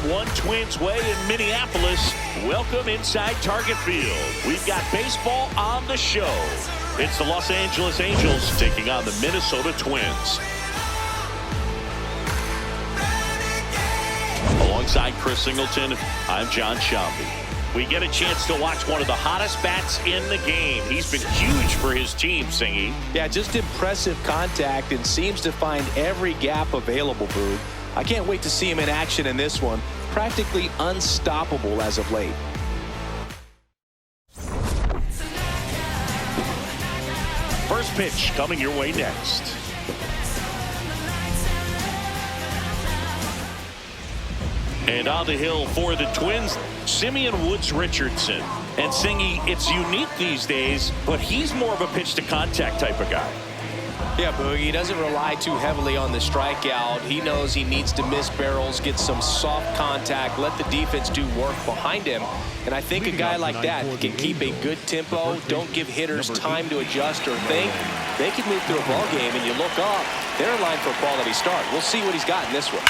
one Twins way in Minneapolis. Welcome inside Target Field. We've got baseball on the show. It's the Los Angeles Angels taking on the Minnesota Twins. Alongside Chris Singleton, I'm John Sciambi. We get a chance to watch one of the hottest bats in the game. He's been huge for his team, Singy. Yeah, just impressive contact and seems to find every gap available, Boog. I can't wait to see him in action in this one. Practically unstoppable as of late. First pitch coming your way next. And on the hill for the Twins, Simeon Woods Richardson. And Singy, it's unique these days, but he's more of a pitch to contact type of guy. Yeah, Boog, he doesn't rely too heavily on the strikeout. He knows he needs to miss barrels, get some soft contact, let the defense do work behind him. And I think a guy like that can keep a good tempo, don't give hitters time to adjust or think. They can move through a ball game, and you look up, they're in line for a quality start. We'll see what he's got in this one.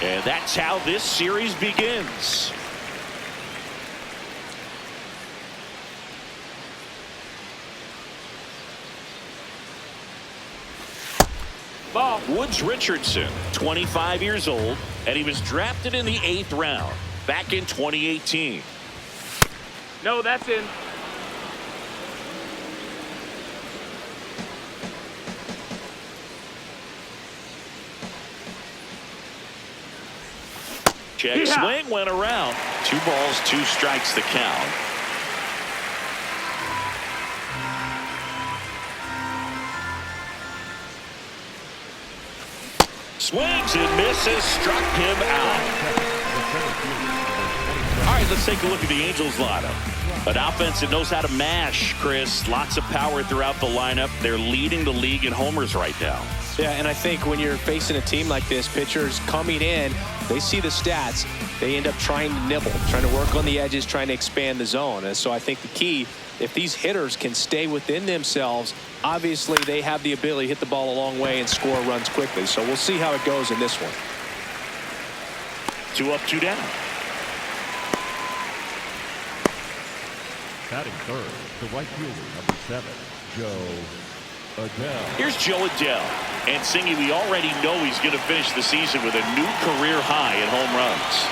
And that's how this series begins. Ball. Woods Richardson, 25 years old, and he was drafted in the 8th round back in 2018. No, that's in. Check swing went around. 2 balls, 2 strikes the count. Swings and misses, struck him out. All right, let's take a look at the Angels lineup. An offense that knows how to mash, Chris. Lots of power throughout the lineup. They're leading the league in homers right now. Yeah, and I think when you're facing a team like this, pitchers coming in, they see the stats. They end up trying to nibble, trying to work on the edges, trying to expand the zone. And so I think the key, if these hitters can stay within themselves, obviously they have the ability to hit the ball a long way and score runs quickly. So we'll see how it goes in this one. 2 up, 2 down. Batting third, the right fielder, number 7, Joe Adell. Here's Joe Adell. And Singy, we already know he's going to finish the season with a new career high in home runs.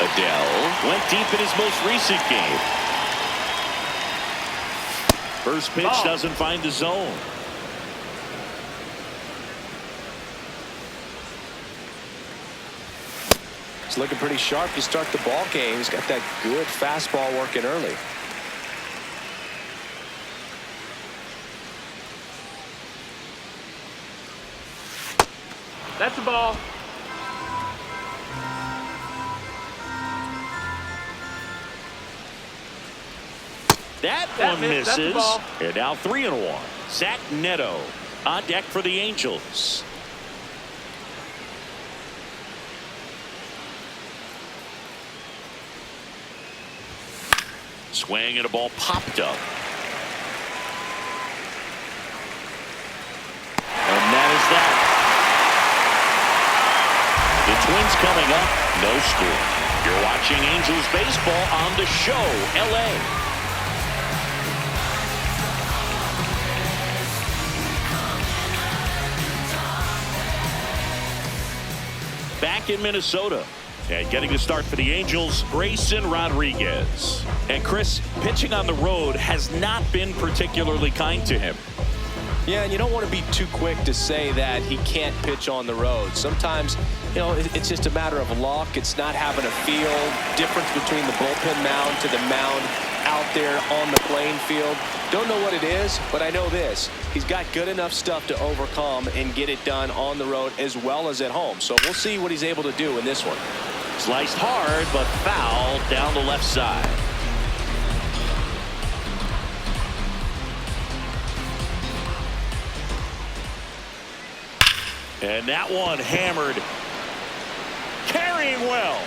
Adell went deep in his most recent game. First pitch doesn't find the zone. He's looking pretty sharp to start the ball game. He's got that good fastball working early. That's the ball. That one misses. And now 3-1. Zach Neto on deck for the Angels. Swing and a ball popped up. And that is that. The Twins coming up, no score. You're watching Angels baseball on the show, LA. Back in Minnesota. And getting the start for the Angels, Grayson Rodriguez. And Chris, pitching on the road has not been particularly kind to him. Yeah, and you don't want to be too quick to say that he can't pitch on the road. Sometimes, you know, it's just a matter of luck. It's not having a feel. Difference between the bullpen mound to the mound out there on the playing field. Don't know what it is, but I know this. He's got good enough stuff to overcome and get it done on the road as well as at home. So we'll see what he's able to do in this one. Sliced hard, but foul down the left side. And that one hammered. Carrying well.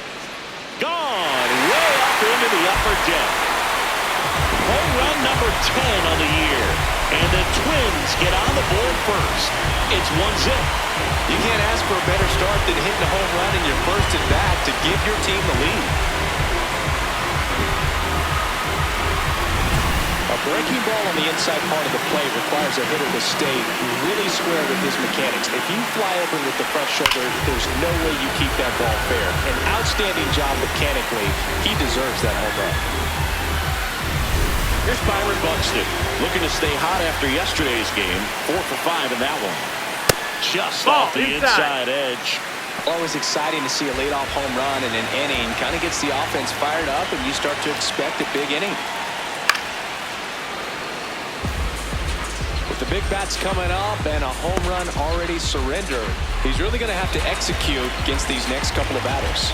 Gone way up into the upper deck. Home run number 10 on the year. And the Twins get on the board first. It's 1-0. You can't ask for a better start than hitting a home run in your first at bat to give your team the lead. A breaking ball on the inside part of the plate requires a hitter to stay really square with his mechanics. If you fly open with the front shoulder, there's no way you keep that ball fair. An outstanding job mechanically. He deserves that home run. Here's Byron Buxton, looking to stay hot after yesterday's game. 4 for 5 in that one. Just Ball off the inside edge. Always exciting to see a leadoff home run in an inning. Kind of gets the offense fired up, and you start to expect a big inning. With the big bats coming up and a home run already surrendered, he's really going to have to execute against these next couple of batters.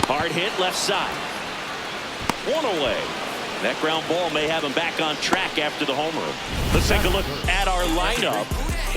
Hard hit left side. One away. That ground ball may have him back on track after the homer. Let's take a look at our lineup.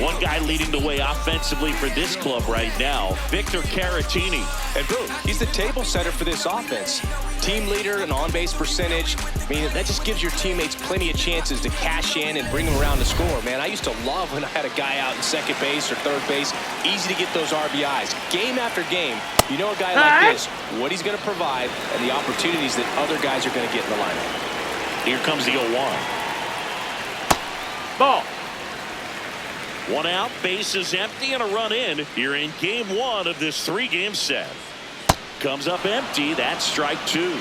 One guy leading the way offensively for this club right now, Victor Caratini. And boom, he's the table setter for this offense. Team leader and on-base percentage. I mean, that just gives your teammates plenty of chances to cash in and bring them around to score. Man, I used to love when I had a guy out in second base or third base. Easy to get those RBIs. Game after game, you know a guy like this, what he's going to provide and the opportunities that other guys are going to get in the lineup. Here comes the 0-1. Ball. One out, base is empty, and a run in here in game 1 of this 3-game set. Comes up empty. That's strike 2.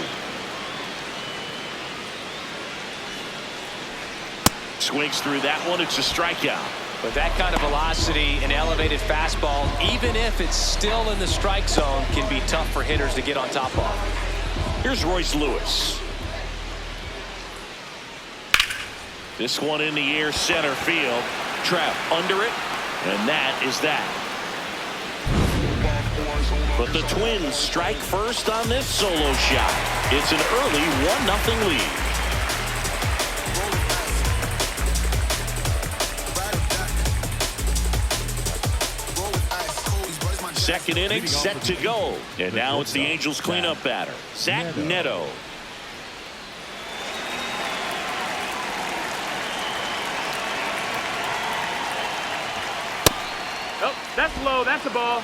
Swings through that one. It's a strikeout. With that kind of velocity, an elevated fastball, even if it's still in the strike zone, can be tough for hitters to get on top of. Here's Royce Lewis. This one in the air, center field. Trap under it, and that is that. But the Twins strike first on this solo shot. It's an early 1-0 lead. Second inning set to go. And now it's the Angels cleanup batter, Zach Neto. Oh, that's low. That's a ball.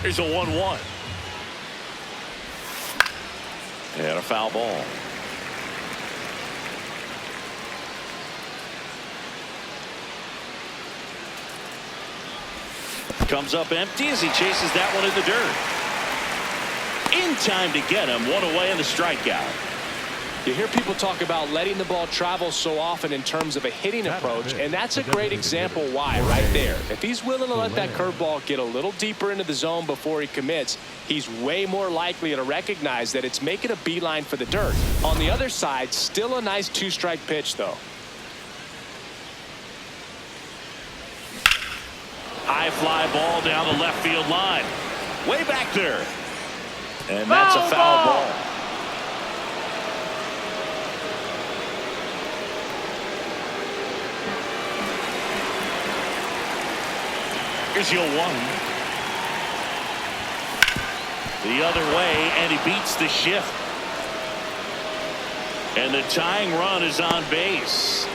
Here's a 1-1. And a foul ball. Comes up empty as he chases that one in the dirt. In time to get him. One away and the strikeout. You hear people talk about letting the ball travel so often in terms of a hitting approach, and that's a great example why right there. If he's willing to let that curveball get a little deeper into the zone before he commits, he's way more likely to recognize that it's making a beeline for the dirt. On the other side, still a nice 2-strike pitch, though. High fly ball down the left field line. Way back there. And that's a foul ball. Here's your 1. The other way, and he beats the shift. And the tying run is on base.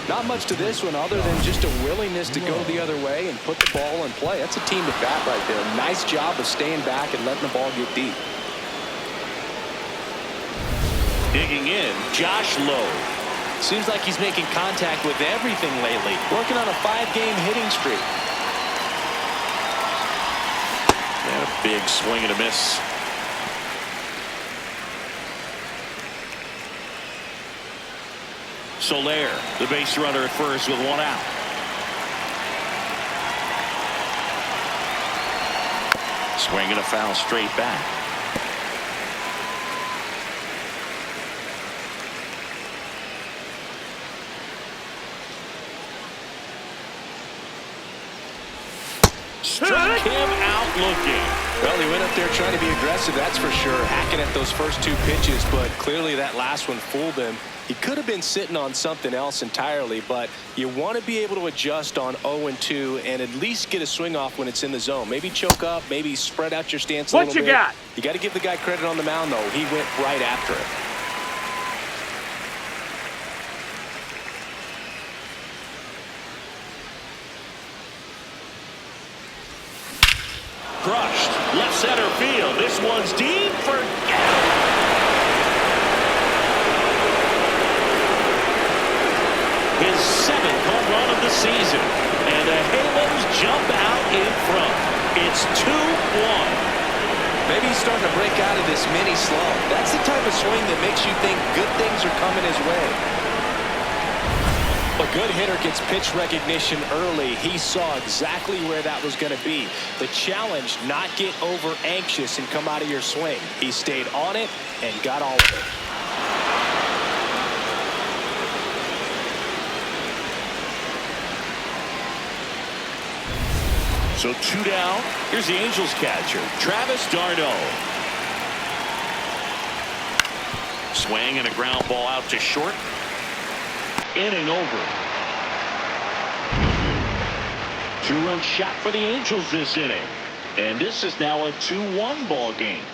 Not much to this one other than just a willingness to go the other way and put the ball in play. That's a team at bat right there. Nice job of staying back and letting the ball get deep. Digging in, Josh Lowe. Seems like he's making contact with everything lately. Working on a 5-game hitting streak. And a big swing and a miss. Soler, the base runner at first with 1 out. Swinging a foul straight back. Struck him out looking. Well, he went up there trying to be aggressive, that's for sure, hacking at those first two pitches, but clearly that last one fooled him. He could have been sitting on something else entirely, but you want to be able to adjust on 0-2 and at least get a swing off when it's in the zone. Maybe choke up, maybe spread out your stance a little bit. What you got? You got to give the guy credit on the mound, though. He went right after it. Crushed. Left center field. This one's deep for his 7th home run of the season. And the Halos jump out in front. It's 2-1. Maybe he's starting to break out of this mini slump. That's the type of swing that makes you think good things are coming his way. A good hitter gets pitch recognition early. He saw exactly where that was going to be. The challenge, not get over anxious and come out of your swing. He stayed on it and got all of it. So 2 down. Here's the Angels catcher, Travis d'Arnaud. Swing and a ground ball out to short. Inning over. 2-run shot for the Angels this inning. And this is now a 2-1 ball game.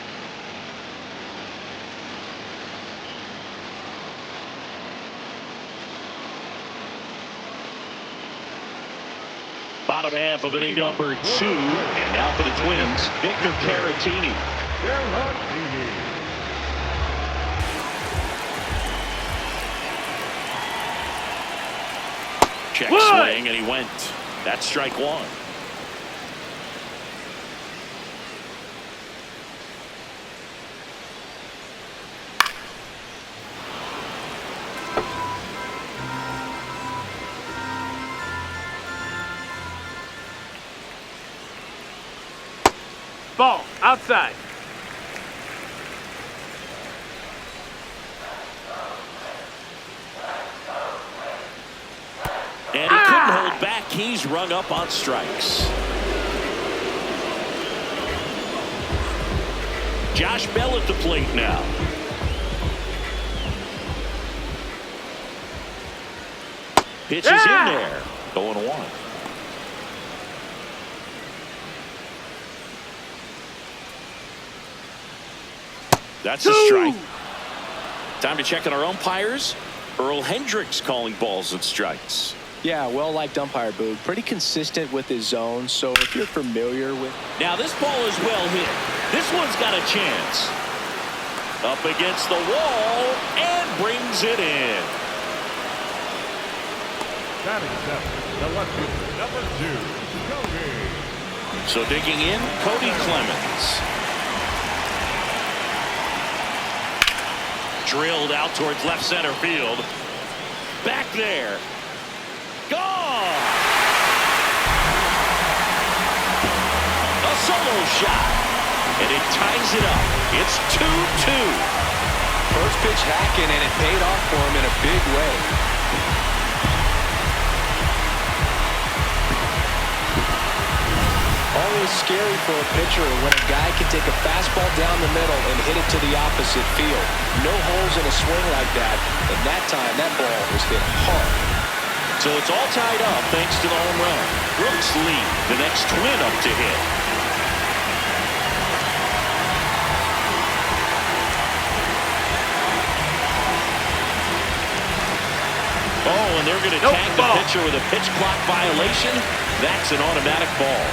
Bottom half of inning number 2. And now for the Twins, Victor Caratini. Check swing, and he went. That's strike 1. Ball, outside. And he couldn't hold back. He's rung up on strikes. Josh Bell at the plate now. Pitch is in there. 0-1. That's a strike. Time to check on our umpires. Earl Hendricks calling balls and strikes. Yeah, well-liked umpire, Boog. Pretty consistent with his zone, so if you're familiar with... Now this ball is well hit. This one's got a chance. Up against the wall and brings it in. Batting 7, the left fielder, number 2, Cody. So digging in, Cody Clemens. Drilled out towards left center field. Back there. Gone! A solo shot. And it ties it up. It's 2-2. First pitch hacking, and it paid off for him in a big way. Always scary for a pitcher when a guy can take a fastball down the middle and hit it to the opposite field. No holes in a swing like that, and that time that ball was hit hard. So it's all tied up thanks to the home run. Brooks lead the next Twin up to hit. Oh, and they're going to tag the pitcher with a pitch clock violation. That's an automatic ball.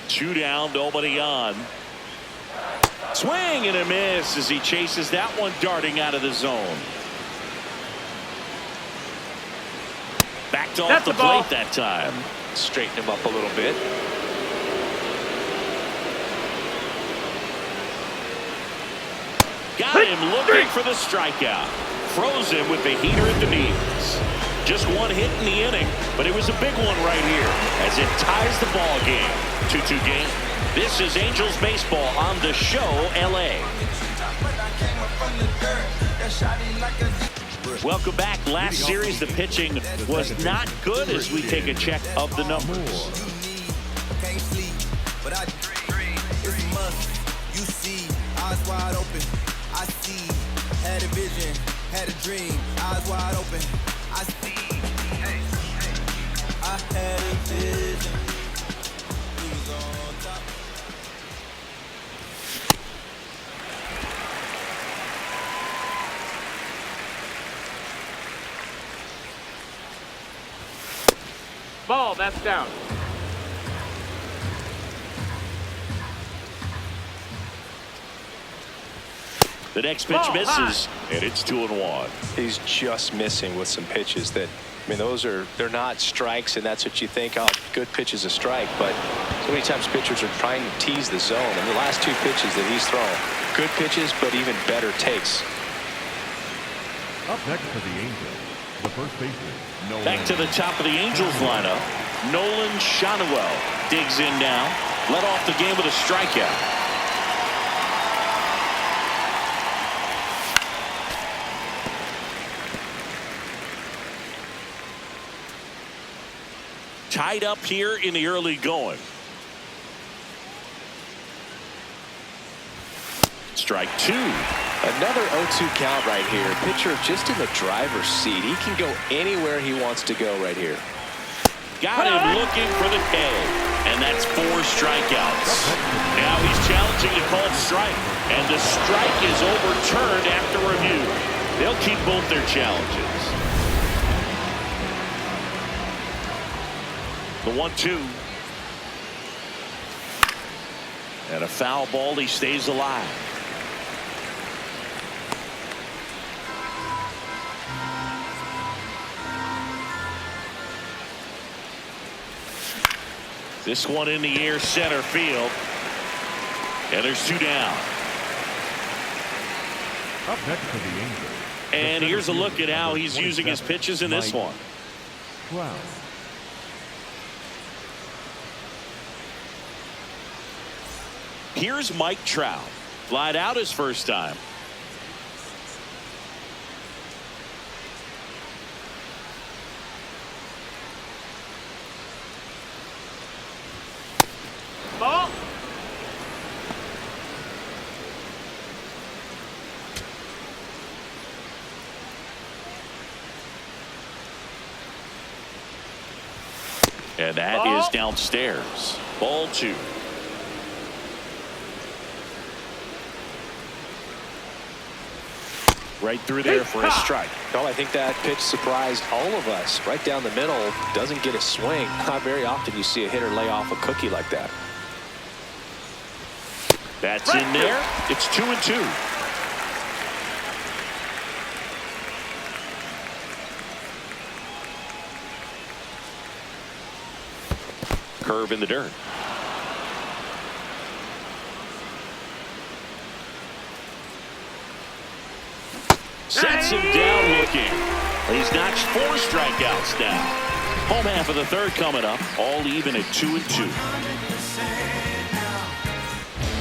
Two down, nobody on. Swing and a miss as he chases that one darting out of the zone. Backed off the plate that time. Straighten him up a little bit. Got him looking for the strikeout. Froze him with the heater at the knees. Just one hit in the inning, but it was a big one right here as it ties the ball game. 2-2 game. This is Angels baseball on the show, LA. Welcome back. Last series, the pitching was not good as we take a check of the numbers. You see, eyes wide open. I see, had a vision, had a dream, eyes wide open. I see, I had a vision. He was on top. Ball, that's down. The next pitch misses, and it's 2-1. He's just missing with some pitches that, I mean, they're not strikes, and that's what you think, oh, good pitch is a strike. But so many times pitchers are trying to tease the zone. And the last two pitches that he's thrown, good pitches, but even better takes. Up next for the Angels, the first baseman, Nolan. Back to the top of the Angels lineup. Nolan Schanuel digs in now. Led off the game with a strikeout. Tied up here in the early going. Strike two. Another 0-2 count right here. Pitcher just in the driver's seat. He can go anywhere he wants to go right here. Got him looking for the K. And that's 4 strikeouts. Now he's challenging a called strike. And the strike is overturned after review. They'll keep both their challenges. The 1-2. And a foul ball. He stays alive. This one in the air, center field. And there's 2 down. Up next for the Angels. And here's a look at how he's using his pitches in this one. Wow. Here's Mike Trout. Flied out his first time. Ball. And that is downstairs. Ball 2. Right through there for a strike. No, I think that pitch surprised all of us. Right down the middle, doesn't get a swing. Not very often you see a hitter lay off a cookie like that. That's in there. It's 2-2. Curve in the dirt. Sets him down looking. He's notched 4 strikeouts now. Home half of the third coming up. All even at 2-2.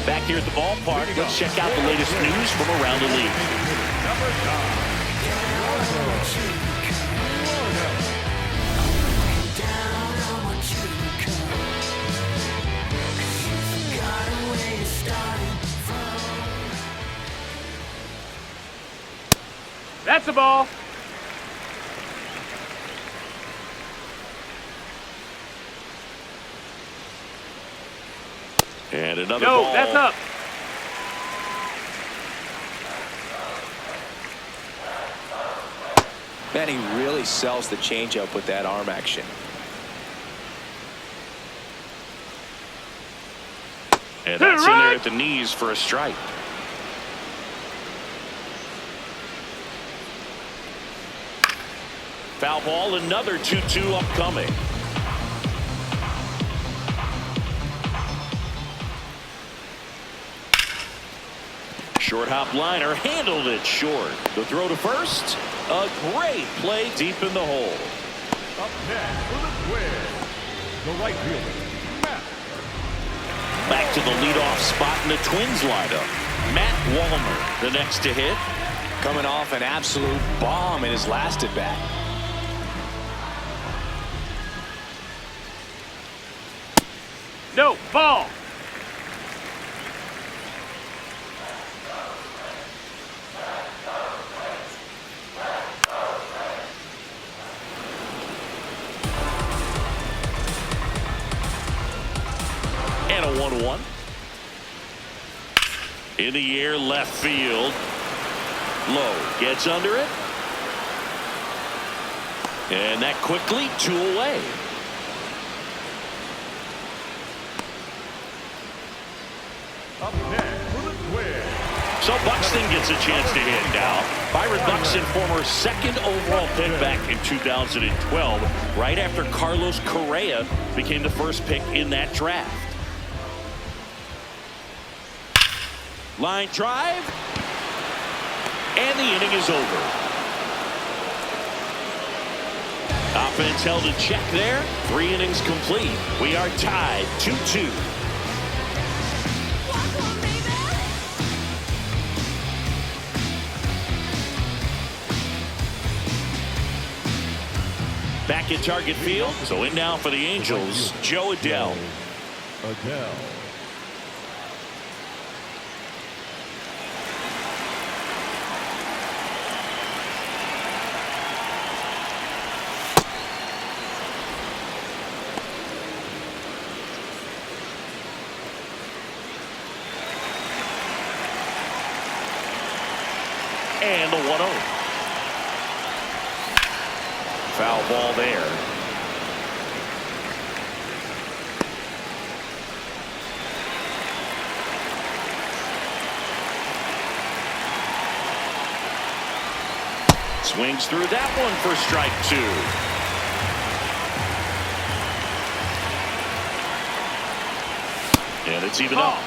Back here at the ballpark, let's check out the latest news from around the league. That's a ball. And another No, ball. that's up. Man, he really sells the changeup with that arm action. And that's in there at the knees for a strike. Foul ball, another 2-2 upcoming. Short hop liner handled it short. The throw to first. A great play deep in the hole. Up next for the Twins, the right fielder, Matt. Back to the leadoff spot in the Twins lineup. Matt Wallner, the next to hit. Coming off an absolute bomb in his last at bat. No, ball. And a 1-1. In the air, left field. Low gets under it. And that quickly 2 away. Up next for the Twins. So Buxton gets a chance to hit now. Byron Buxton, former second overall pick back in 2012, right after Carlos Correa became the first pick in that draft. Line drive. And the inning is over. Offense held in check there. 3 innings complete. We are tied 2-2. Back at Target Field. So in now for the Angels, Joe Adell. Adell. And the 1-0. Foul ball there. Swings through that one for strike 2. And it's even up.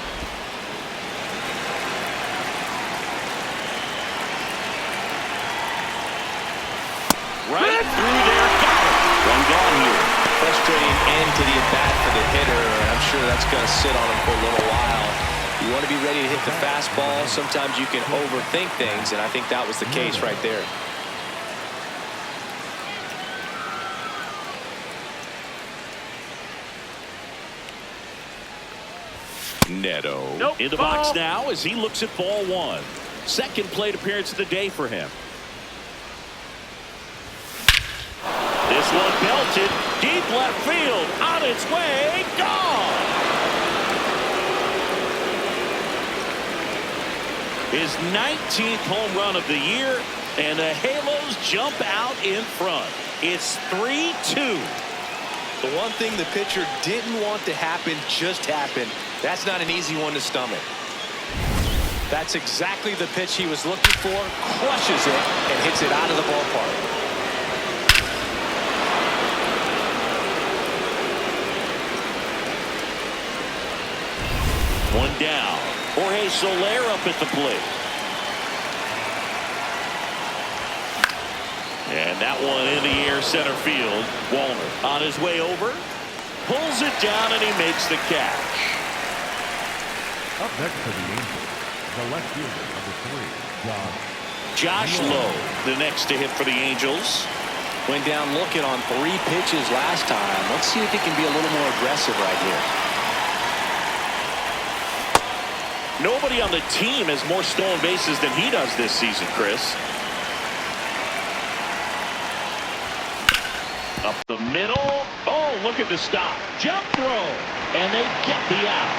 Right through there, got it. One gone here. Frustrating end to the at-bat for the hitter, and I'm sure that's going to sit on him for a little while. You want to be ready to hit the fastball. Sometimes you can overthink things, and I think that was the case right there. Neto Nope. in the box now as he looks at ball 1. Second plate appearance of the day for him. This one belted deep left field, on its way, gone. His 19th home run of the year, and the Halos jump out in front. It's 3-2. The one thing the pitcher didn't want to happen just happened. That's not an easy one to stomach. That's exactly the pitch he was looking for. Crushes it and hits it out of the ballpark. One down. Jorge Soler up at the plate. And that one in the air center field. Wallner on his way over. Pulls it down and he makes the catch. Up next for the Angels, the left fielder, number 3, Josh Lowe, the next to hit for the Angels. Went down looking on 3 pitches last time. Let's see if he can be a little more aggressive right here. Nobody on the team has more stolen bases than he does this season, Chris. Up the middle. Oh, look at the stop. Jump throw. And they get the out.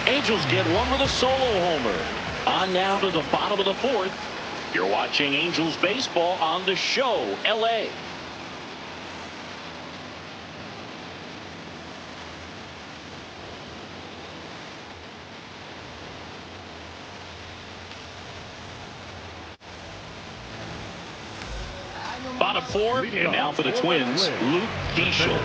Angels get one with a solo homer. On now to the bottom of the 4th. You're watching Angels baseball on The Show, LA. Bottom 4, and now for the Twins, Luke Keeschel.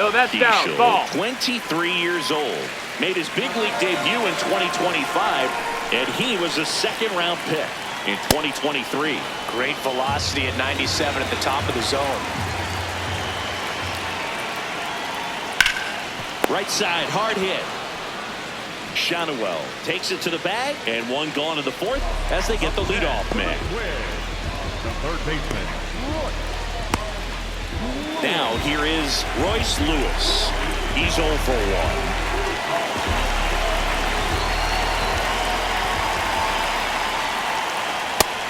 No, that's Keishel, down. Ball. 23 years old. Made his big league debut in 2025, and he was a second-round pick in 2023. Great velocity at 97 at the top of the zone. Right side, hard hit. Shanuel takes it to the bag, and one gone in the fourth as they get the leadoff man. The third baseman, Now here is Royce Lewis. He's 0 for 1.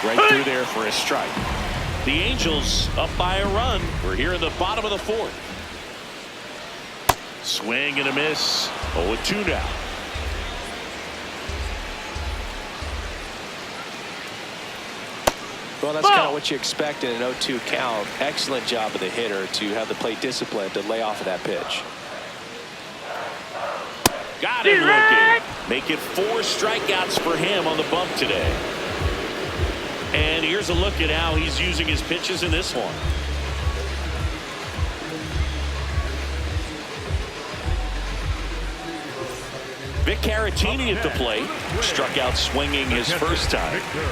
Right through there for a strike. The Angels up by a run. We're here in the bottom of the fourth. Swing and a miss. 0-2 now. Well, that's kind of what you expect in an 0-2 count. Excellent job of the hitter to have the plate discipline to lay off of that pitch. Got him looking. Make it 4 strikeouts for him on the bump today. And here's a look at how he's using his pitches in this one. Vic Caratini at the plate. Struck out swinging his first time. Victor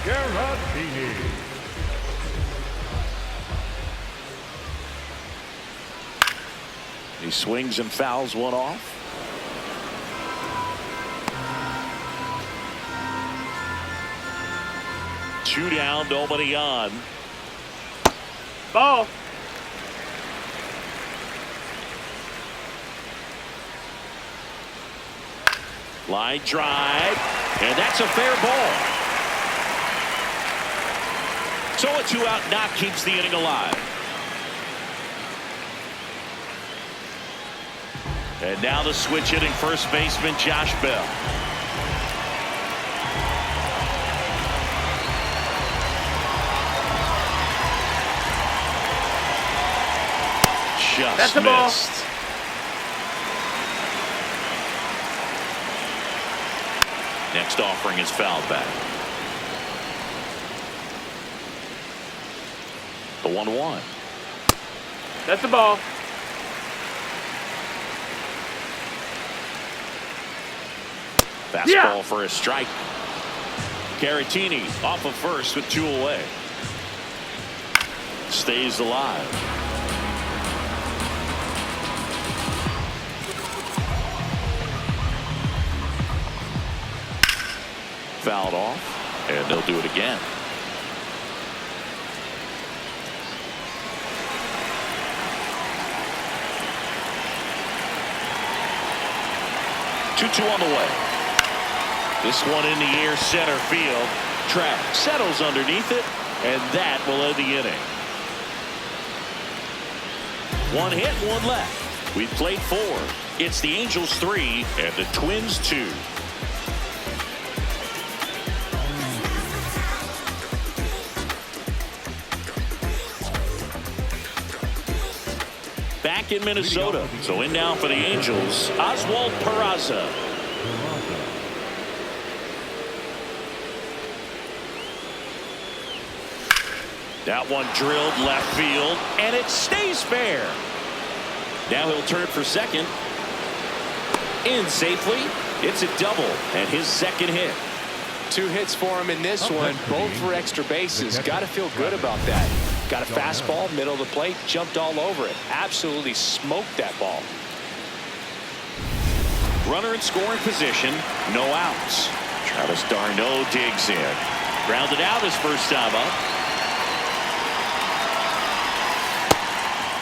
Caratini. He swings and fouls one off. Two down, nobody on. Ball. Line drive, and that's a fair ball. So a 2-out knock keeps the inning alive. And now the switch hitting first baseman Josh Bell. Just That's the ball. missed. Next offering is fouled back. The 1-1. That's the ball. Fastball for a strike. Caratini off of first with 2 away. Stays alive. Fouled off, and they'll do it again. Two on the way. This one in the air, center field. Trout settles underneath it, and that will end the inning. 1 hit, 1 left. We've played 4. It's the Angels 3 and the Twins 2. Back in Minnesota. So in now for the Angels, Oswald Peraza. That one drilled left field, and it stays fair. Now he'll turn for second. In safely. It's a double, and his second hit. 2 hits for him in this one, both for extra bases. Got to feel good about that. Got a fastball, middle of the plate, jumped all over it. Absolutely smoked that ball. Runner in scoring position, no outs. Travis d'Arnaud digs in. Grounded out his first time up.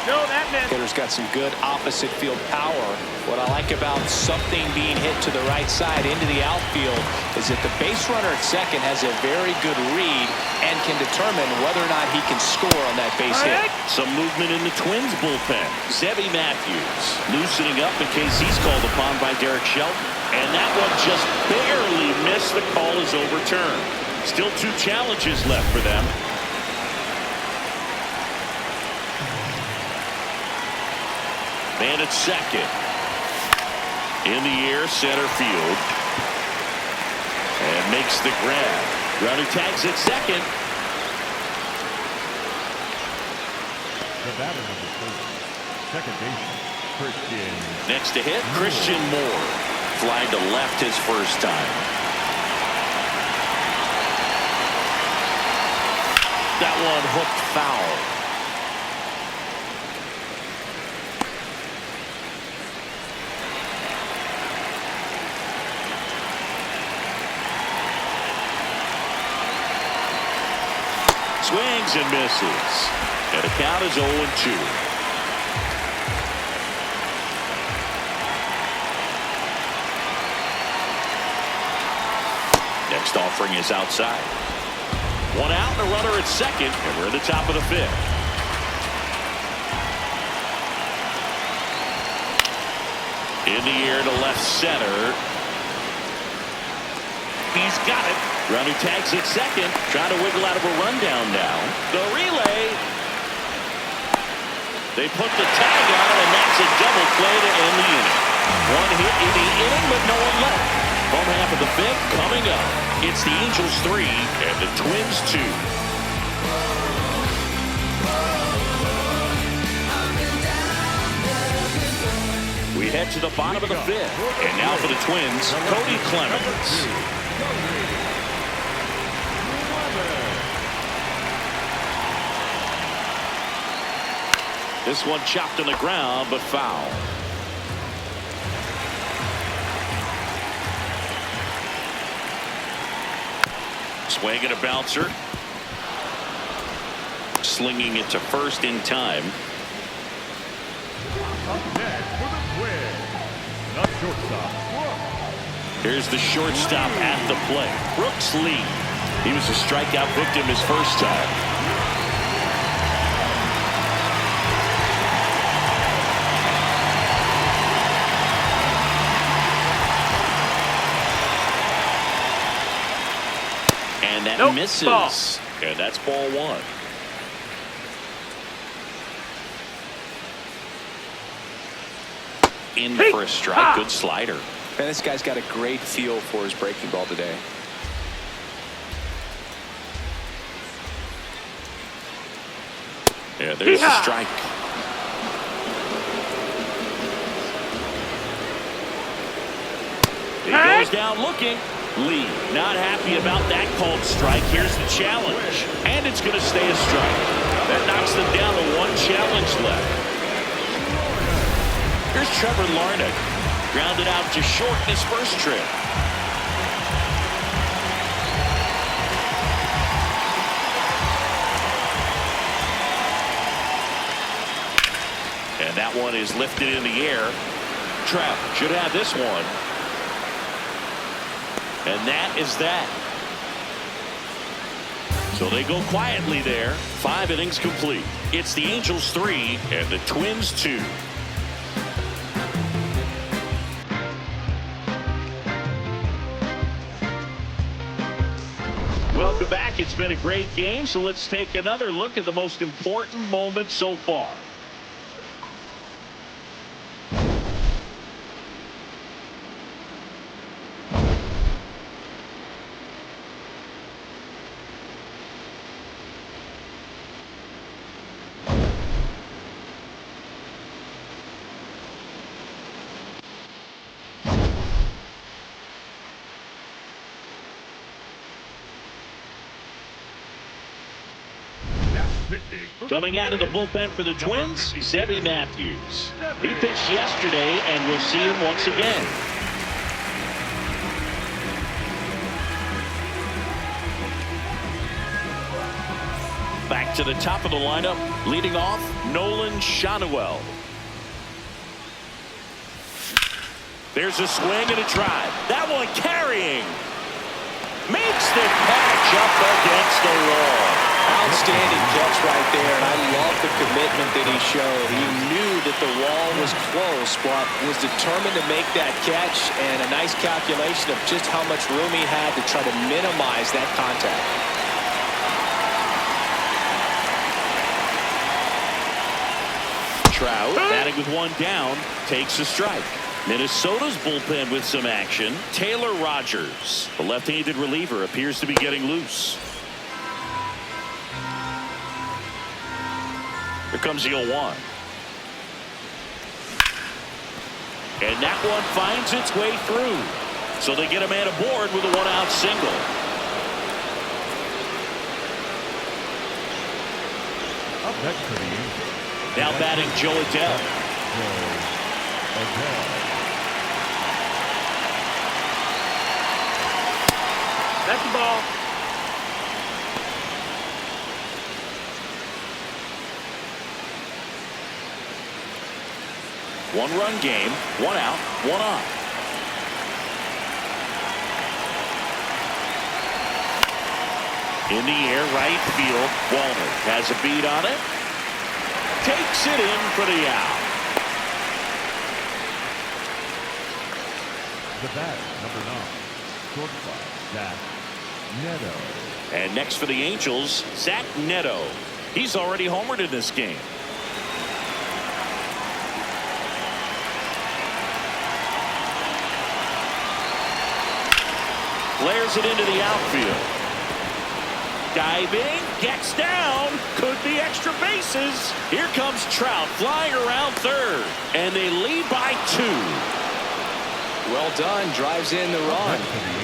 No, that meant. Hitter's got some good opposite field power. What I like about something being hit to the right side into the outfield is that the base runner at second has a very good read and can determine whether or not he can score on that base hit. Some movement in the Twins bullpen. Zebby Matthews loosening up in case he's called upon by Derek Shelton. And that one just barely missed. The call is overturned. Still 2 challenges left for them. Man at second. In the air, center field. And makes the grab. Runner tags at second. The batter number 3, second baseman, Christian. Next to hit, Christian Moore. Fly to left his first time. That one hooked foul. Swings and misses. And the count is 0-2. Next offering is outside. One out and a runner at second, and we're at the top of the fifth. In the air to left center. He's got it. Runner tags at second, trying to wiggle out of a rundown now. The relay. They put the tag on it, and that's a double play to end the inning. One hit in the inning, but no one left. Home half of the fifth coming up. It's the Angels 3 and the Twins 2. We head to the bottom of the fifth. And now for the Twins, Cody Clemens. This one chopped on the ground, but foul. Swing and a bouncer. Slinging it to first in time. Up next for the Twins, the shortstop, Brooks. Here's the shortstop at the plate, Brooks Lee. He was a strikeout victim his first time. And that misses. Ball. And that's ball one. In for a strike. Good slider. And this guy's got a great feel for his breaking ball today. Yeah, there's the strike. He goes down looking. Lee not happy about that called strike. Here's the challenge. And it's going to stay a strike. That knocks them down to one challenge left. Here's Trevor Larnach. Grounded out to short in his first trip. And that one is lifted in the air. Trev should have this one. And that is that. So they go quietly there. 5 innings complete. It's the Angels 3 and the Twins 2. Welcome back. It's been a great game, so let's take another look at the most important moment so far. Coming out of the bullpen for the Twins, Sebby Matthews. He pitched yesterday, and we'll see him once again. Back to the top of the lineup, leading off, Nolan Schanuel. There's a swing and a drive. That one carrying. Makes the catch up against the wall. Outstanding catch right there, and I love the commitment that he showed. He knew that the wall was close, but was determined to make that catch, and a nice calculation of just how much room he had to try to minimize that contact. Trout, batting with one down, takes a strike. Minnesota's bullpen with some action. Taylor Rogers, the left-handed reliever, appears to be getting loose. Here comes the 0-1. And that one finds its way through. So they get a man aboard with a one-out single. Up next for the Angels. Now batting Joe Adell. That's the ball. One-run game, one out, one on. In the air, right field. Walner has a beat on it. Takes it in for the out. The bat, number 9, shortstop, Zach Neto. And next for the Angels, Zach Neto. He's already homered in this game. Flares it into the outfield. Diving, gets down, could be extra bases. Here comes Trout flying around third, and they lead by 2. Well done, drives in the run.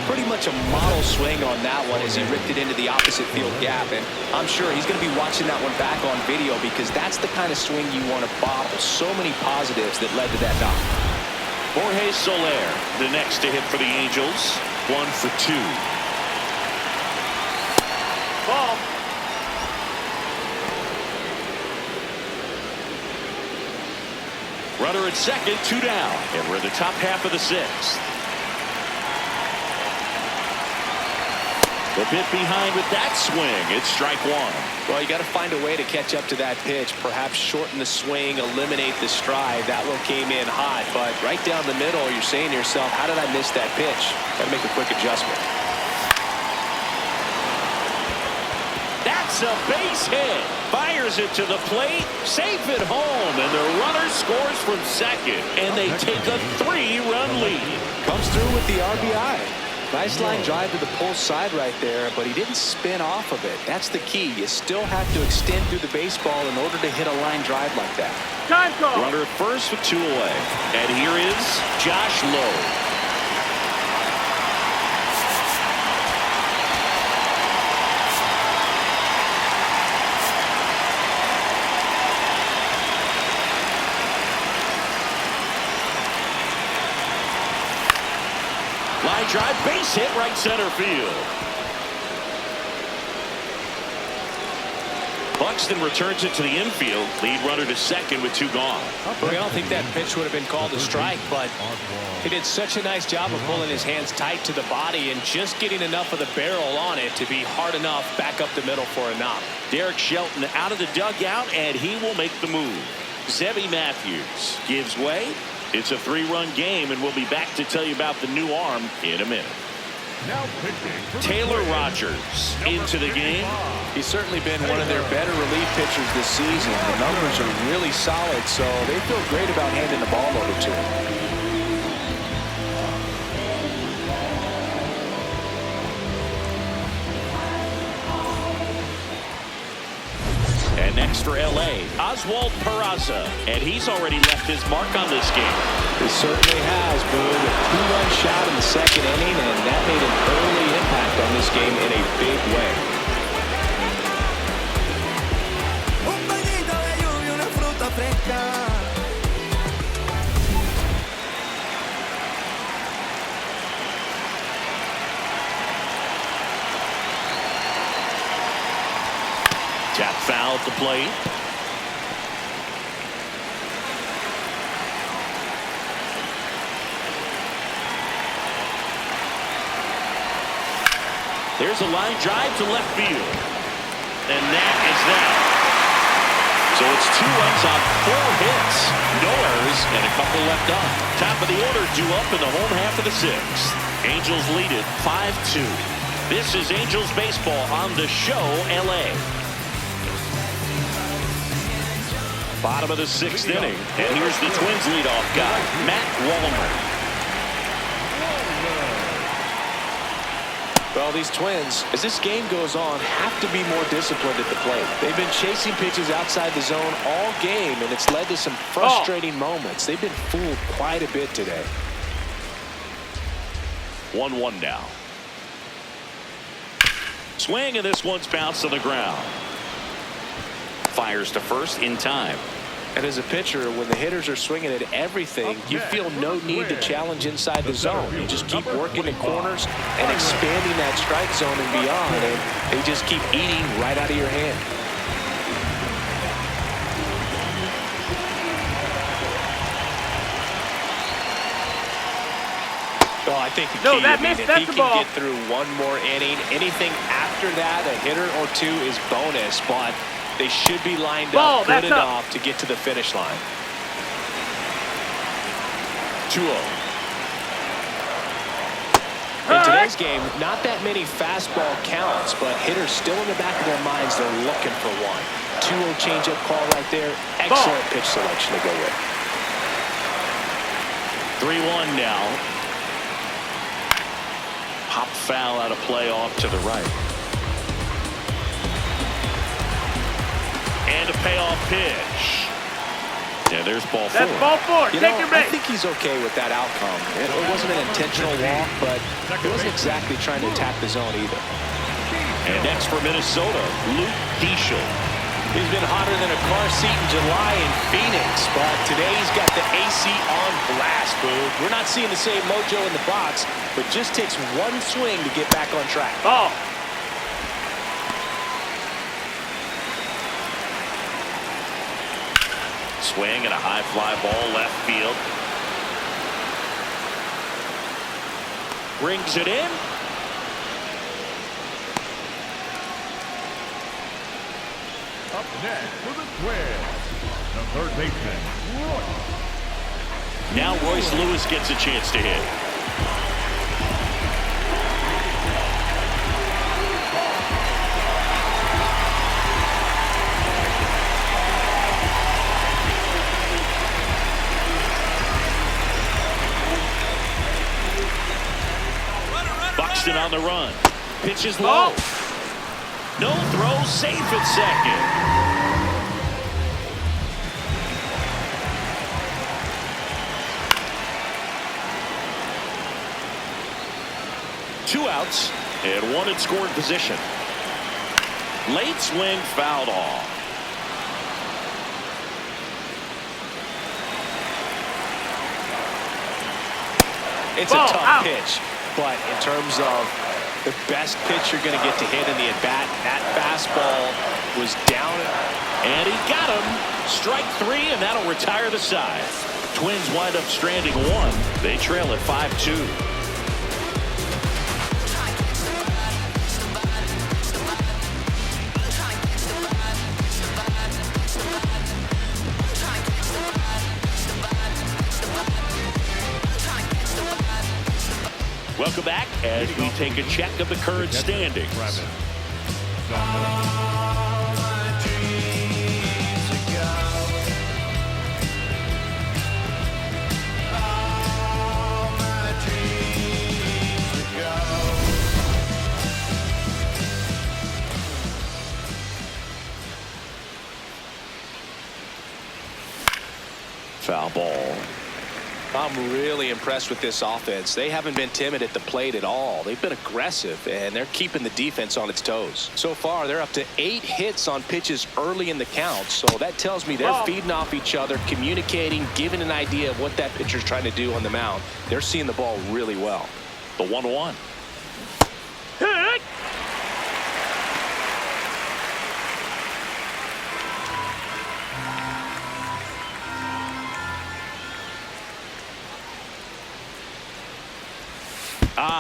Pretty much a model swing on that one as he ripped it into the opposite field gap, and I'm sure he's going to be watching that one back on video because that's the kind of swing you want to bottle. So many positives that led to that knock. Jorge Soler, the next to hit for the Angels. 1 for 2. Ball. Runner at second, 2 down, and we're in the top half of the 6th. The bit behind with that swing. It's strike 1. Well, you got to find a way to catch up to that pitch. Perhaps shorten the swing, eliminate the stride. That one came in hot, but right down the middle, you're saying to yourself, how did I miss that pitch? Got to make a quick adjustment. That's a base hit. Fires it to the plate. Safe at home, and the runner scores from second, and they take a 3-run lead. Comes through with the RBI. Nice line drive to the pull side right there, but he didn't spin off of it. That's the key. You still have to extend through the baseball in order to hit a line drive like that. Time call. Runner at first with 2 away. And here is Josh Lowe. Line drive, base hit, right center field. Buxton returns it to the infield. Lead runner to second with 2 gone. I don't think that pitch would have been called a strike, but he did such a nice job of pulling his hands tight to the body and just getting enough of the barrel on it to be hard enough back up the middle for a knock. Derek Shelton out of the dugout, and he will make the move. Zebby Matthews gives way. It's a 3-run game, and we'll be back to tell you about the new arm in a minute. Now pitching for the Taylor Twins, Rogers into the game. He's certainly been one of their better relief pitchers this season. The numbers are really solid, so they feel great about handing the ball over to him. And next for L.A., Oswald Peraza. And he's already left his mark on this game. He certainly has, Boone. A 2-run shot in the second inning, and that made an early impact on this game in a big way. Un bañito de lluvia, una fruta fresca. Tap foul at the plate. There's a line drive to left field. And that is that. So it's 2 runs on 4 hits. No errors and a couple left on. Top of the order due up in the home half of the 6th. Angels lead it 5-2. This is Angels baseball on the show, L.A. Bottom of the 6th inning. And here's the Twins leadoff guy, Matt Wallner. Well, these Twins, as this game goes on, have to be more disciplined at the plate. They've been chasing pitches outside the zone all game, and it's led to some frustrating moments. They've been fooled quite a bit today. 1-1 now. Swing, and this one's bounced to the ground. Fires to first in time. And as a pitcher, when the hitters are swinging at everything, you feel no need to challenge inside the zone. You just keep working the corners and expanding that strike zone and beyond, and they just keep eating right out of your hand. Well, I think the key, if he can get through one more inning, anything after that, a hitter or two is bonus, but they should be lined up good enough to get to the finish line. 2-0. In today's game, not that many fastball counts, but hitters still in the back of their minds, they're looking for one. 2-0 changeup call right there. Excellent pitch selection to go with. 3-1 now. Pop foul out of play off to the right. And a payoff pitch. Yeah, there's ball 4. That's ball 4. Take your I base. think he's okay with that outcome. It wasn't an intentional walk, but he wasn't exactly trying to attack the zone either. And next for Minnesota, Luke Diesel. He's been hotter than a car seat in July in Phoenix, but today he's got the AC on blast, Boog. We're not seeing the same mojo in the box, but just takes one swing to get back on track. Ball. Swing and a high fly ball left field. Brings it in. Up next for the Twins, the third baseman, Royce. Now Royce Lewis gets a chance to hit. Buxton on the run. Pitches low. No throw, safe at second. Two outs and one in scoring position. Late swing fouled off. It's a tough pitch, but in terms of the best pitch you're going to get to hit in the at-bat, that fastball was down. And he got him. Strike 3, and that'll retire the side. Twins wind up stranding 1. They trail at 5-2. Welcome back as we take a check of the current standings. Foul ball. I'm really impressed with this offense. They haven't been timid at the plate at all. They've been aggressive, and they're keeping the defense on its toes. So far, they're up to 8 hits on pitches early in the count, so that tells me they're feeding off each other, communicating, giving an idea of what that pitcher's trying to do on the mound. They're seeing the ball really well. The 1-1. Hit.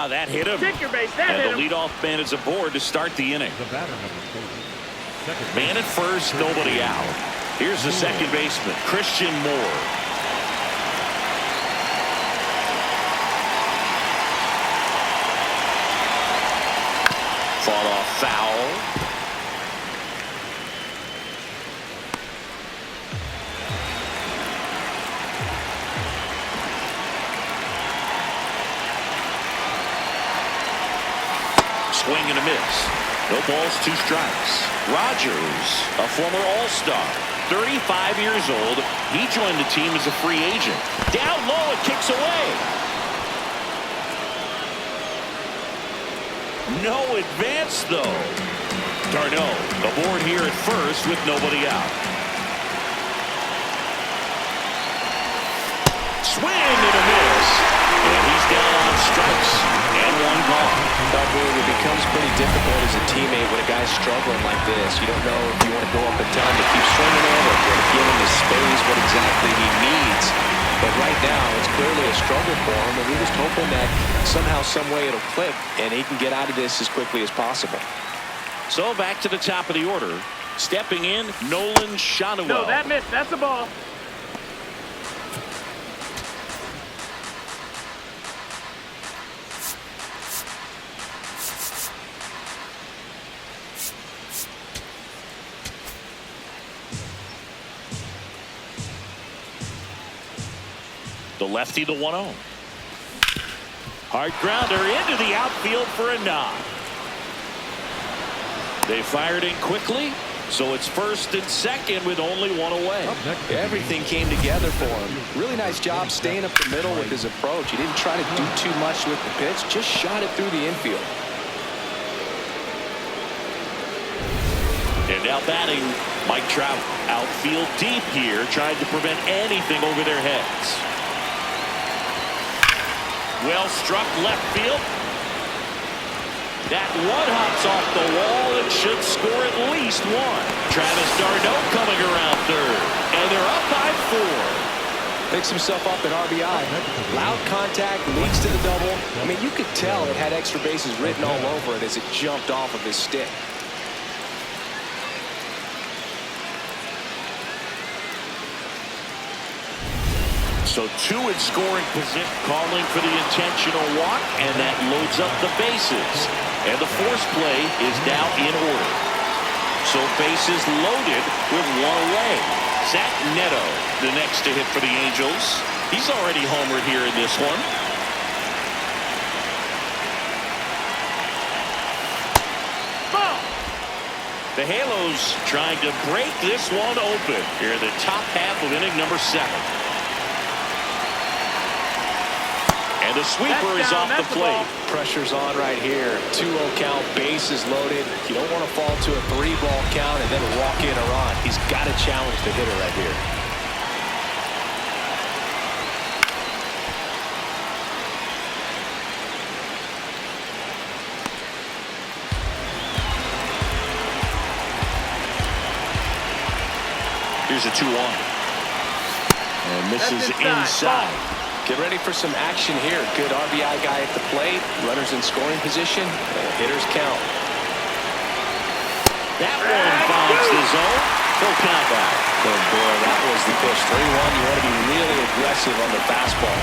That hit him. Take your base. That hit And the him. leadoff man is aboard to start the inning. The batter number 4. Second Man at first, nobody out. Here's the second baseman, Christian Moore. Fought off foul. Swing and a miss. No balls, 2 strikes. Rogers, a former All-Star, 35 years old. He joined the team as a free agent. Down low, it kicks away. No advance, though. Darno, aboard here at first with nobody out. Swing and a miss. And he's down on strikes. And 1 gone. It becomes pretty difficult as a teammate when a guy's struggling like this. You don't know if you want to go up and tell him to keep swinging it or to give him the space, what exactly he needs. But right now, it's clearly a struggle for him, and we're just hoping that somehow, some way it'll click, and he can get out of this as quickly as possible. So back to the top of the order. Stepping in, Nolan Schanuel. No, that missed. That's a ball. The lefty, the 1-0. Hard grounder into the outfield for a knock. They fired in quickly, so it's first and second with only 1 away. Everything came together for him. Really nice job staying up the middle with his approach. He didn't try to do too much with the pitch, just shot it through the infield. And now batting, Mike Trout. Outfield deep here, trying to prevent anything over their heads. Well struck left field. That one hops off the wall and should score at least 1. Travis d'Arnaud coming around third. And they're up by 4. Picks himself up at RBI. Loud contact, leads to the double. I mean, you could tell it had extra bases written all over it as it jumped off of his stick. So 2 in scoring position, calling for the intentional walk, and that loads up the bases. And the force play is now in order. So bases loaded with 1 away. Zach Neto, the next to hit for the Angels. He's already homered here in this one. Ball. The Halos trying to break this one open here in the top half of inning number 7. And the sweeper is off the plate. Pressure's on right here. 2-0 count, bases loaded. You don't want to fall to a 3-ball count and then walk in a run. He's got to challenge the hitter right here. Here's a 2-1. And misses inside. Get ready for some action here. Good RBI guy at the plate. Runners in scoring position. Hitters count. That one finds the zone. Full count back. Oh boy, that was the pitch. 3-1. You want to be really aggressive on the fastball.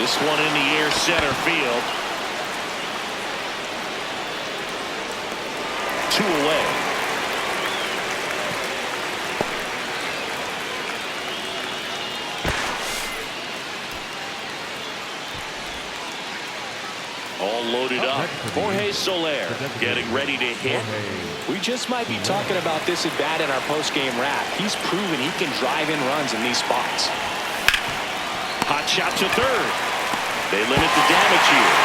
This one in the air, center field. 2 away. All loaded up. Jorge Soler getting ready to hit. We just might be talking about this at bat in our post-game wrap. He's proven he can drive in runs in these spots. Hot shot to third. They limit the damage here.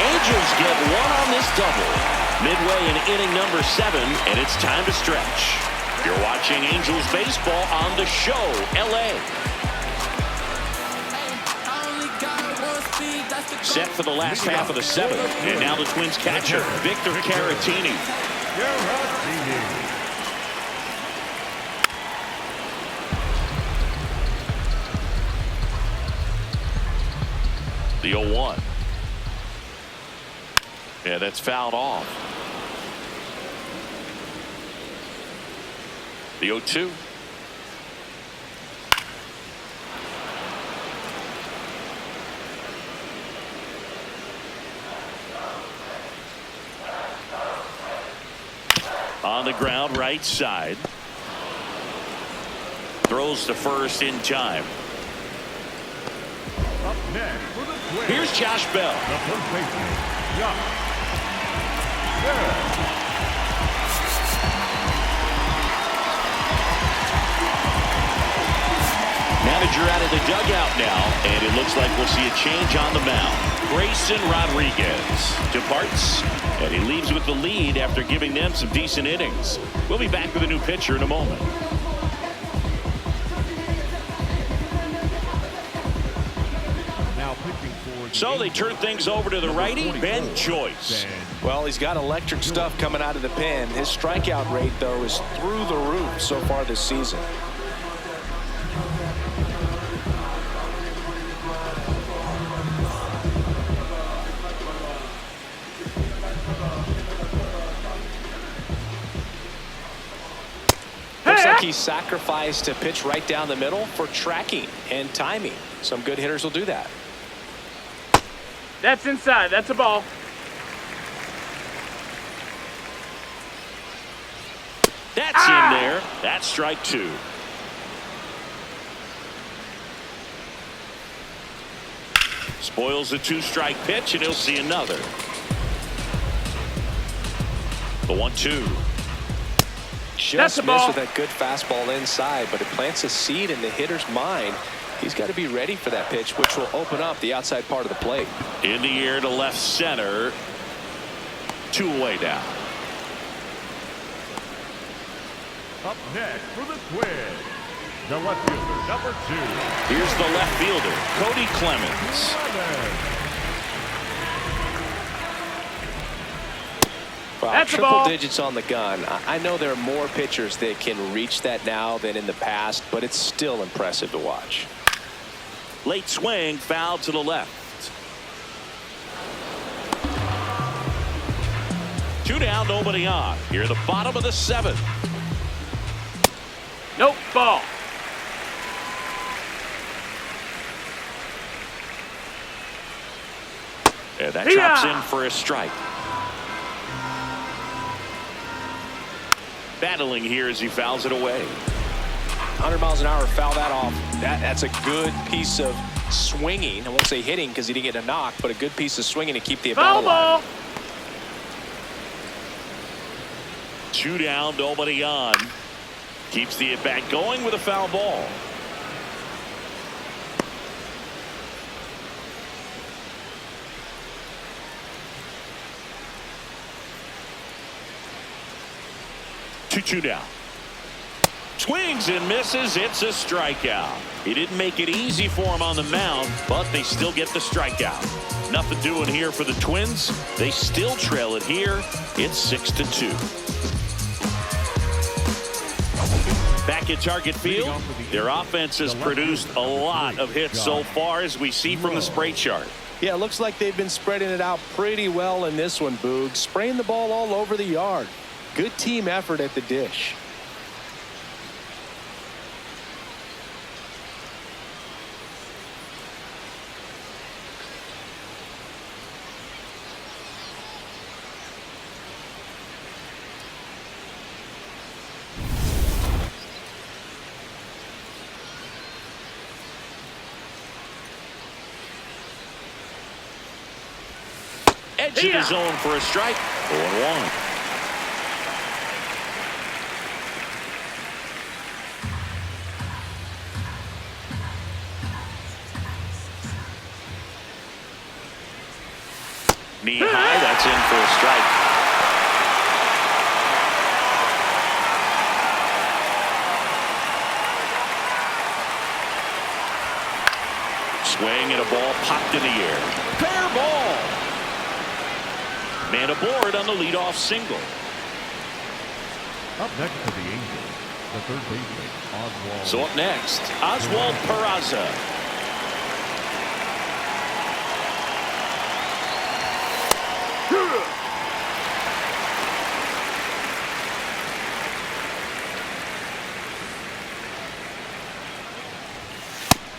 Angels get 1 on this double. Midway in inning number 7, and it's time to stretch. You're watching Angels baseball on The Show, LA. Set for the last half of the 7th. And now the Twins catcher, Victor Caratini. The 0-1. Yeah, that's fouled off. The 0-2. On the ground, right side. Throws to first in time. next for the Twins, Here's Josh Bell. the first baseman, Josh Bell. Manager out of the dugout now, and it looks like we'll see a change on the mound. Grayson Rodriguez departs, and he leaves with the lead after giving them some decent innings. We'll be back with a new pitcher in a moment. Now pitching for the So they turn things over to the number righty, 24, Ben Joyce. Well, he's got electric stuff coming out of the pen. His strikeout rate, though, is through the roof so far this season. Looks like he sacrificed to pitch right down the middle for tracking and timing. Some good hitters will do that. That's inside. That's a ball. That's in there. That's strike two. Spoils the two-strike pitch, and he'll see another. The 1-2. Just a missed ball. with that good fastball inside, but it plants a seed in the hitter's mind. He's got to be ready for that pitch, which will open up the outside part of the plate. In the air to left center. 2 away now. Up next for the Twins, the left fielder, number 2. Here's the left fielder, Cody Clemens. Wow, That's a triple ball. digits on the gun. I know there are more pitchers that can reach that now than in the past, but it's still impressive to watch. Late swing, foul to the left. 2 down, nobody on. Here at the bottom of the 7th. Nope, ball. And that Hiya! drops in for a strike. Battling here as he fouls it away. 100 miles an hour, foul that off. That's a good piece of swinging. I won't say hitting because he didn't get a knock, but a good piece of swinging to keep the Foul at-bat alive. ball. 2 down, nobody on. Keeps the at-bat going with a foul ball. Two down. Swings and misses. It's a strikeout. He didn't make it easy for him on the mound, but they still get the strikeout. Nothing doing here for the Twins. They still trail it here. It's 6-2. Back at Target Field, their offense has produced a lot of hits so far, as we see from the spray chart. Yeah, it looks like they've been spreading it out pretty well in this one, Boog. Spraying the ball all over the yard. Good team effort at the dish. Edge of the zone for a strike. 0-1. Knee high, that's in for a strike. Swing and a ball popped in the air. Fair ball. Man aboard on the leadoff single. Up next for the Angels, the third baseman, Oswald. So up next, Oswald Peraza.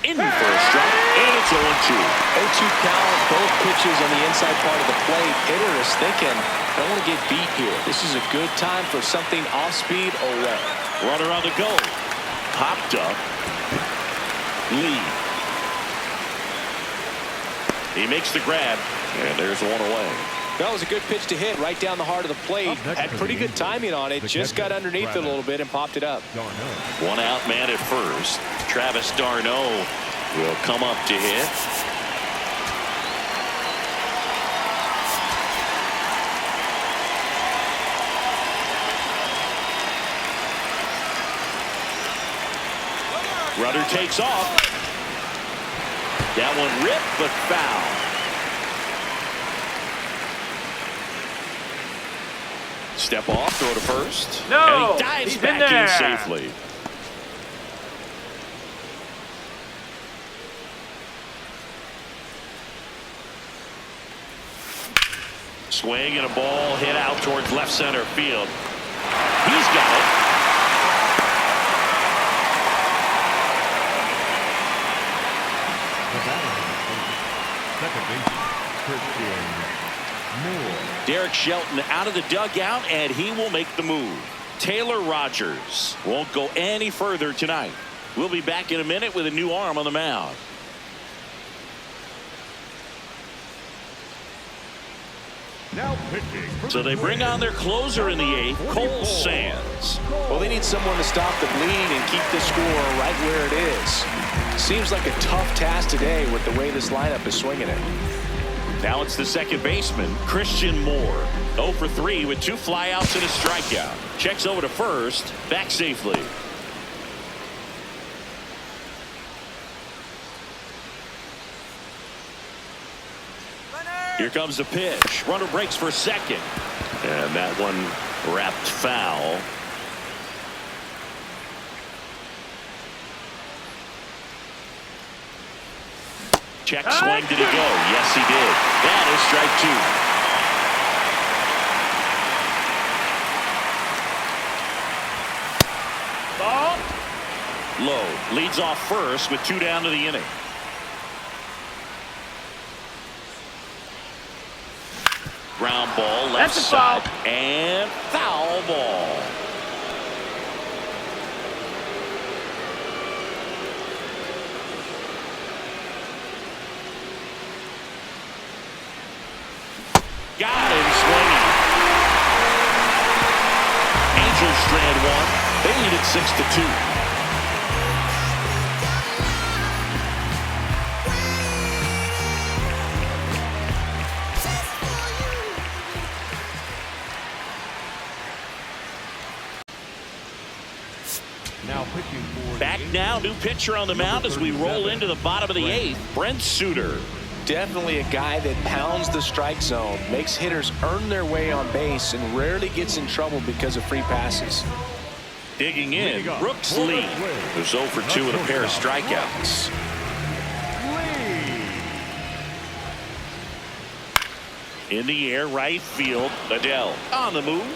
In for a strike, and it's 0-2. 0-2 count, both pitches on the inside part of the plate. Hitter is thinking, I don't want to get beat here. This is a good time for something off speed away. Runner on the go. Popped up. Lee. He makes the grab, and there's one away. That was a good pitch to hit right down the heart of the plate. Had pretty good timing on it. Just got underneath it a little bit and popped it up. One out man at first. Travis d'Arnaud will come up to hit. Runner takes off. That one ripped, but foul. Step off, throw to first. No, and he dives he's back in there. safely. Swing and a ball hit out towards left center field. He's got it. Second baseman, Christian Moore. Derek Shelton out of the dugout, and he will make the move. Taylor Rogers won't go any further tonight. We'll be back in a minute with a new arm on the mound. Now pitching. So they bring on their closer in the eighth, Cole Sands. Well, they need someone to stop the bleeding and keep the score right where it is. Seems like a tough task today with the way this lineup is swinging it. Now it's the second baseman, Christian Moore. 0 for 3 with 2 flyouts and a strikeout. Checks over to first, back safely. Here comes the pitch. Runner breaks for second. And that one wrapped foul. Check swing, did he go? Yes, he did. That is strike 2. Ball. Lowe leads off first with 2 down to the inning. Ground ball left That's a foul. side and foul ball. Got him swinging. Angels strand 1. They lead it 6-2. Now pitching for Back now, new pitcher on the mound as we roll into the bottom of the 8th. Brent Suter. Definitely a guy that pounds the strike zone, makes hitters earn their way on base, and rarely gets in trouble because of free passes. Digging in, Brooks Lee, who's 0 for 2 with a pair of strikeouts. In the air, right field, Adele on the move,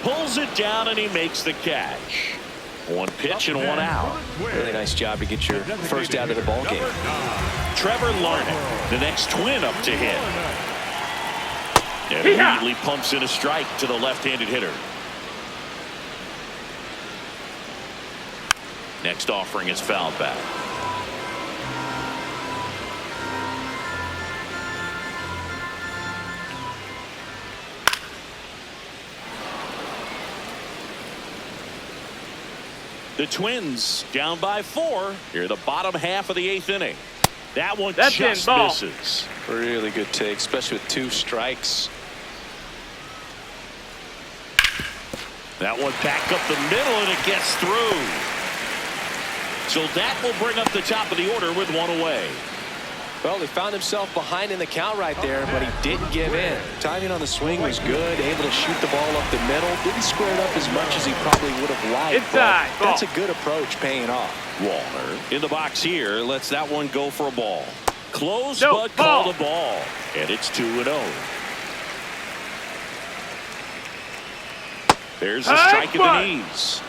pulls it down, and he makes the catch. 1 pitch and 1 out. Really nice job to get your first out of the ball game. Trevor Larnach, the next Twin up to hit. And immediately pumps in a strike to the left-handed hitter. Next offering is fouled back. The Twins down by 4 here, the bottom half of the 8th inning. That one That's just in, ball. misses. Really good take, especially with 2 strikes. That one back up the middle, and it gets through. So that will bring up the top of the order with 1 away. Well, he found himself behind in the count right there, but he didn't give in. Timing on the swing was good, able to shoot the ball up the middle. Didn't square it up as much as he probably would have liked. Inside, but that's a good approach, paying off. Walner in the box here, lets that one go for a ball. Close, No, but ball. called a ball. And it's 2-0. There's a strike at the knees.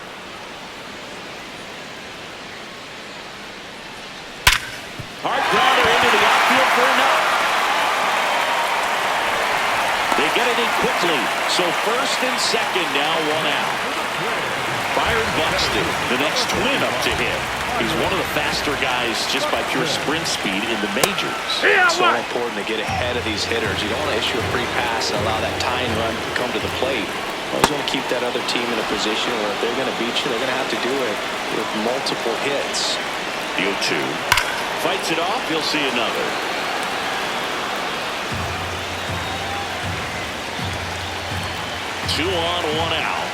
Hard grounder into the outfield for a knock. They get it in quickly. So first and second now, 1 out. Byron Buxton, the next twin up to hit. He's one of the faster guys just by pure sprint speed in the majors. It's so important to get ahead of these hitters. You don't want to issue a free pass and allow that tying run to come to the plate. You always want to keep that other team in a position where if they're going to beat you, they're going to have to do it with multiple hits. The 0-2. Fights it off. You'll see another. Two on, one out.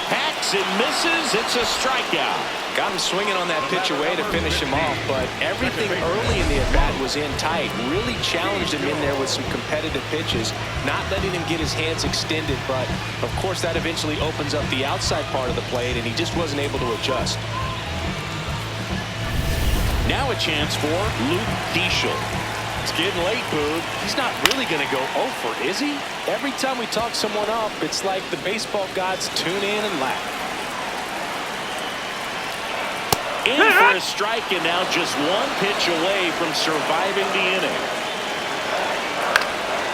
Hacks and misses. It's a strikeout. Got him swinging on that pitch away to finish him off, but everything early in the at-bat was in tight. Really challenged him in there with some competitive pitches, not letting him get his hands extended, but of course that eventually opens up the outside part of the plate, and he just wasn't able to adjust. Now a chance for Luke Keeschel. It's getting late, Boog. He's not really going to go over, is he? Every time we talk someone up, it's like the baseball gods tune in and laugh. In for a strike, and now just one pitch away from surviving the inning.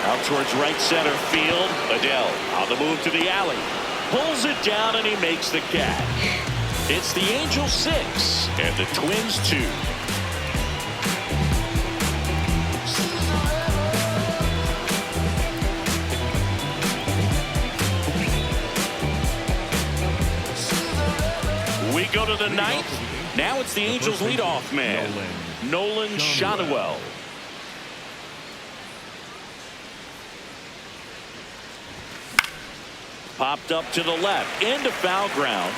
Out towards right center field. Adell on the move to the alley. Pulls it down, and he makes the catch. It's the Angels 6 and the Twins 2. We go to the ninth. Now it's the Angels leadoff man, Nolan Schanuel. Popped up to the left, into foul ground.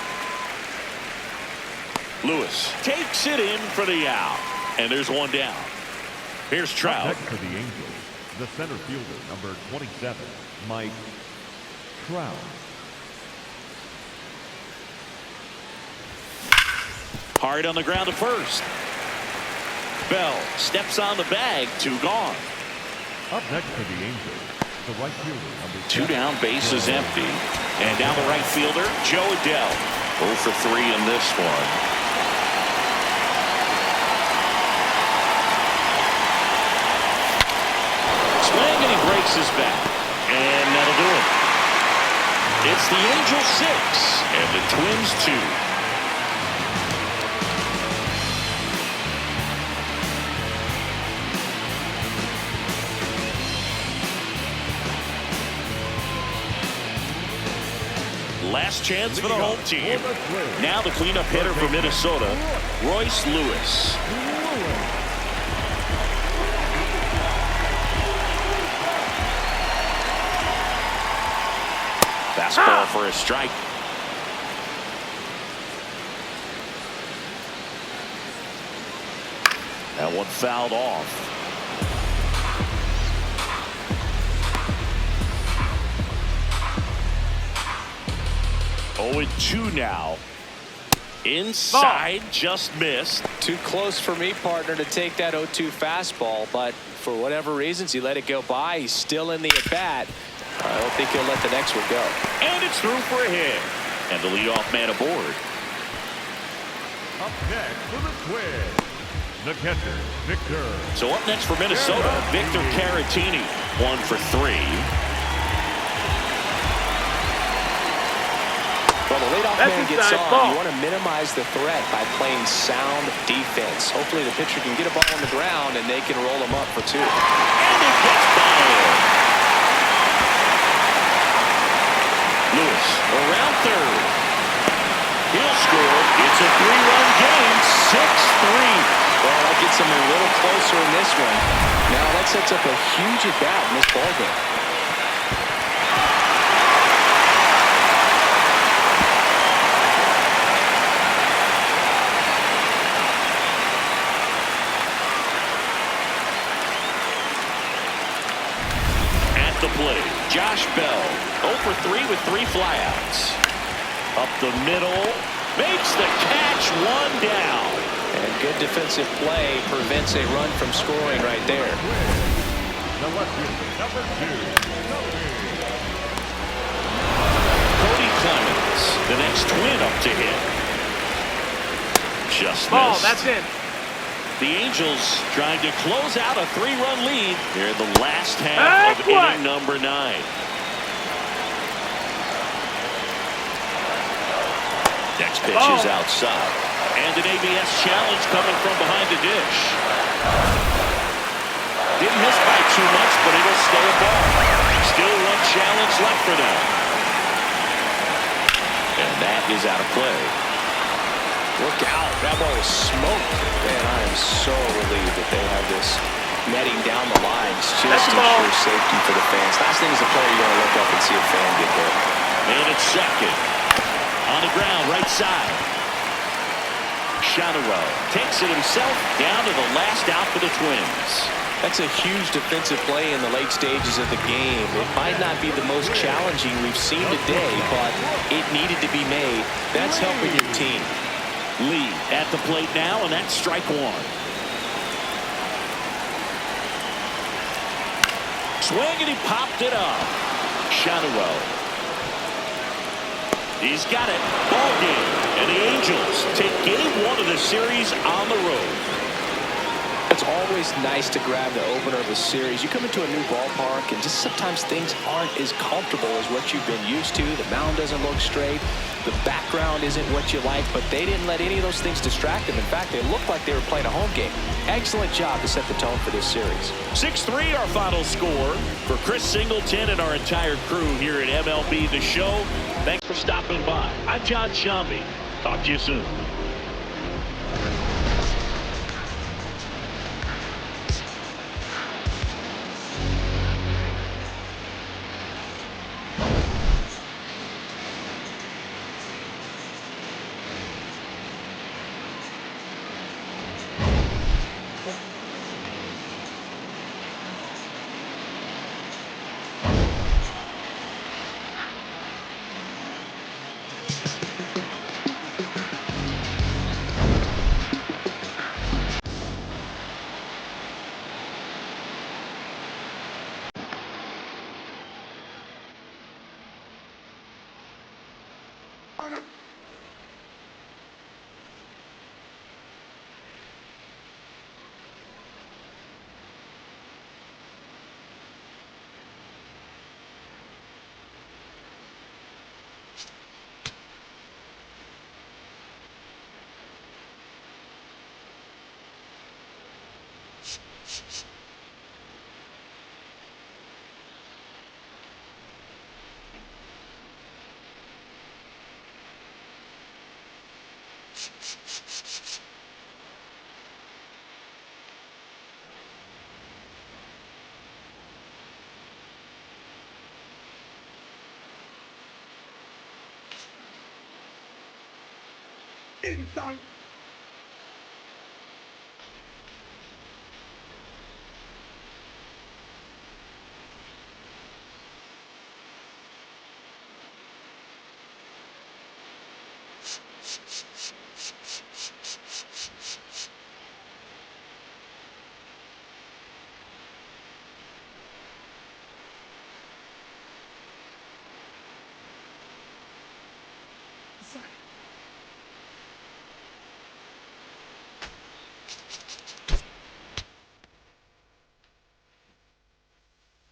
Lewis takes it in for the out, and there's one down. Here's Trout. Next for the Angels, the center fielder, number 27, Mike Trout. Hard on the ground to first. Bell steps on the bag. Two gone. Up next for the Angels, the right fielder, number 2 down, base is empty. And down the right fielder, Joe Adell. 0 for 3 in this one. Swing, and he breaks his back. And that'll do it. It's the Angels 6 and the Twins 2. Last chance for the home team. Now the cleanup hitter for Minnesota, Royce Lewis. Fastball for a strike. That one fouled off. 0-2 now. Inside, just missed. Too close for me, partner, to take that 0-2 fastball, but for whatever reasons, he let it go by. He's still in the at-bat. I don't think he'll let the next one go. And it's through for a hit. And the leadoff man aboard. Up next for the Twins, the catcher, Victor. So up next for Minnesota, Victor Caratini. 1 for 3. Well, the leadoff man gets on. You want to minimize the threat by playing sound defense. Hopefully the pitcher can get a ball on the ground and they can roll him up for 2. And it gets by. Lewis around third. He'll score. It's a 3-run game, 6-3. Well, that gets him a little closer in this one. Now that sets up a huge at-bat in this ballgame. The play, Josh Bell, 0 for 3 with 3 flyouts. Up the middle, makes the catch, 1 down. And good defensive play prevents a run from scoring right there. The left fielder, number 2, Cody Clemens, the next twin up to hit. Just ball, missed. that's it. The Angels trying to close out a 3-run lead here in the last half of inning number 9. Next pitch Oh. is outside. And an ABS challenge coming from behind the dish. Didn't miss by too much, but it'll stay a ball. Still one challenge left for them. And that is out of play. Look out. That ball was smoked. Man, I am so relieved that they have this netting down the lines just to That's a ball. ensure safety for the fans. Last thing as a player, you're going to look up and see a fan get hit. And it's second. On the ground, right side. Shadowell takes it himself down to the last out for the Twins. That's a huge defensive play in the late stages of the game. It might not be the most challenging we've seen today, but it needed to be made. That's helping your team. Lee at the plate now, and that's strike one. Swing, and he popped it up. Shadowell. He's got it. Ball game. And the Angels take game one of the series on the road. It's always nice to grab the opener of a series. You come into a new ballpark, and just sometimes things aren't as comfortable as what you've been used to. The mound doesn't look straight. The background isn't what you like, but they didn't let any of those things distract them. In fact, they looked like they were playing a home game. Excellent job to set the tone for this series. 6-3 our final score. For Chris Singleton and our entire crew here at MLB The Show, thanks for stopping by. I'm John Shambi. Talk to you soon. Inside